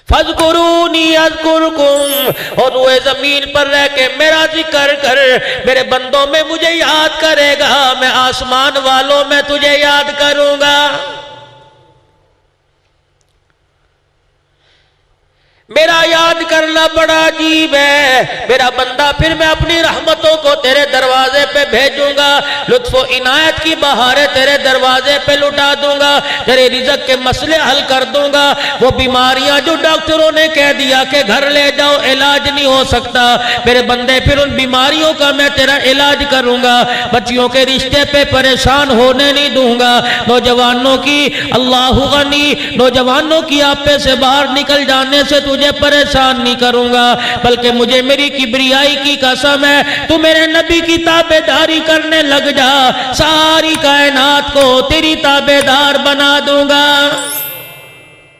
فَاذْكُرُونِي أَذْكُرْكُمْ، اور روئے زمین پر رہ کے میرا ذکر کر، میرے بندوں میں مجھے یاد کرے گا، میں آسمان والوں میں تجھے یاد کروں گا۔ میرا یاد کرنا بڑا عجیب ہے، میرا بندہ پھر میں اپنی رحمتوں کو تیرے دروازے پہ بھیجوں گا، لطف و عنایت کی بہاریں تیرے دروازے پہ لٹا دوں گا، تیرے رزق کے مسئلے حل کر دوں گا۔ وہ بیماریاں جو ڈاکٹروں نے کہہ دیا کہ گھر لے جاؤ علاج نہیں ہو سکتا، میرے بندے پھر ان بیماریوں کا میں تیرا علاج کروں گا۔ بچیوں کے رشتے پہ پریشان ہونے نہیں دوں گا، نوجوانوں کی اللہ غنی، نوجوانوں کی آپے سے باہر نکل جانے سے تجھے پریشان نہیں کروں گا، بلکہ مجھے میری کبریائی کی قسم ہے، تو میرے نبی کی تابعداری کرنے لگ جا، ساری کائنات کو تیری تابعدار بنا دوں گا۔